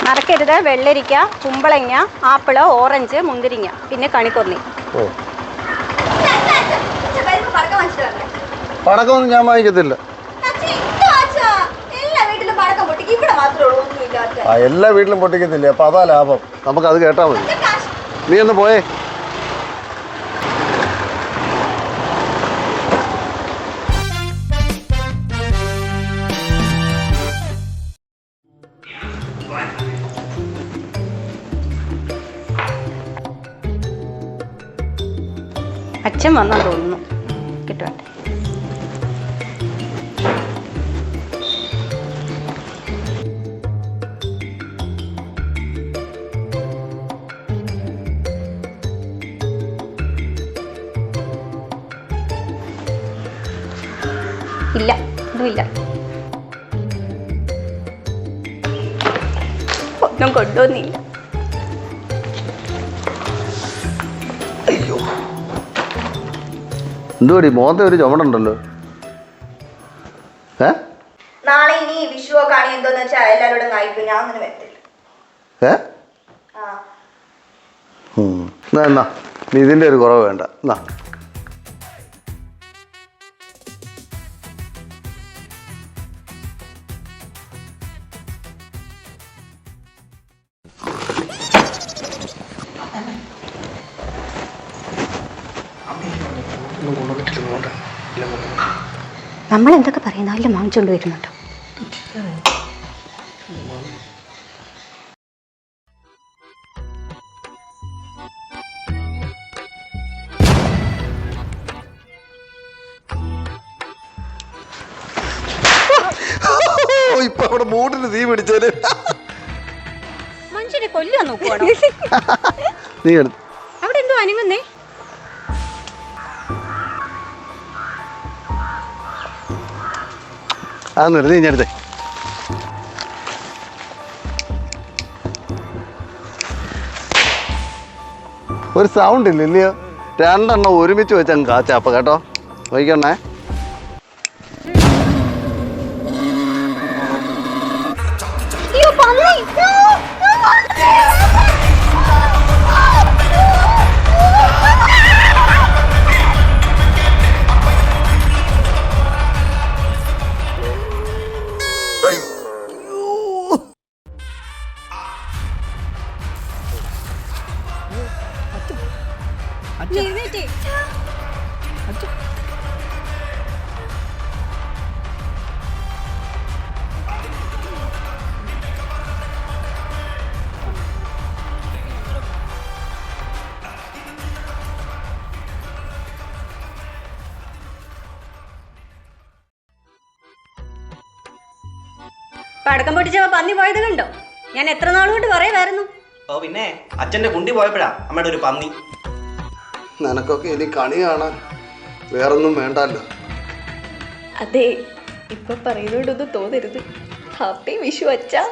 മറക്കരുത്, വെള്ളരിക്ക, കുമ്പളങ്ങ, ആപ്പിള്, ഓറഞ്ച്, മുന്തിരിങ്ങ, പിന്നെ കണിക്കൊന്നി. പടക്കമൊന്നും ഞാൻ വാങ്ങിക്കത്തില്ല. എല്ലാ വീട്ടിലും പൊട്ടിക്കത്തില്ലേ, അപ്പൊ അതാ ലാഭം. നമുക്കത് കേട്ടാ മതി. നീ ഒന്ന് പോയേ. അച്ഛൻ വന്നാ തോന്നുന്നു. കിട്ടുവാട്ടെ. ഇല്ല, ഒന്നുമില്ല. ഒന്നും കൊണ്ടുവന്നില്ല. അയ്യോ, എന്തുപടി മോന്ത ഒരു ചുമടുണ്ടല്ലോ. നാളെ ഇനി വിഷുവോ കാണി എന്തോന്ന് വെച്ചാൽ എല്ലാവരോടും കഴിക്കും. ഞാൻ ഒന്നും വരത്തില്ല. എന്നാ നീ ഇതിന്റെ ഒരു കുറവ് വേണ്ട. എന്നാ നമ്മൾ എന്തൊക്കെ പറയുന്ന അല്ല വാങ്ങിച്ചോണ്ട് വരുന്നുണ്ടോ? ഇപ്പൊ അവിടെ മൂട്ടിന് തീ പിടിച്ചേര്. മനുഷ്യരെ കൊല്ലാൻ നോക്കുവാണോ? നീ എടുത്ത് അവിടെ എന്തോ അനങ്ങുന്നേ. അതൊന്നും നീ ഞാനെടുത്തേ. ഒരു സൗണ്ട് ഇല്ല ഇല്ലയോ? രണ്ടെണ്ണം ഒരുമിച്ച് വെച്ചങ്ങ് കാച്ചാപ്പ കേട്ടോ. വൈകണേ. പടക്കം പൊട്ടിച്ചപ്പോ പന്നി പോയത് കണ്ടോ? ഞാൻ എത്ര നാളുകൊണ്ട് പറയുമായിരുന്നു. ഓ പിന്നെ അച്ഛന്റെ കുണ്ടി പോയപ്പോഴാ അമ്മയുടെ ഒരു പന്നി. നിനക്കൊക്കെ ഇനി കണി കാണാൻ വേറൊന്നും വേണ്ടല്ലോ. അതെ, ഇപ്പൊ പറയുന്നോണ്ടൊന്നും തോന്നരുത്. ഹാപ്പി വിഷു അച്ഛാ.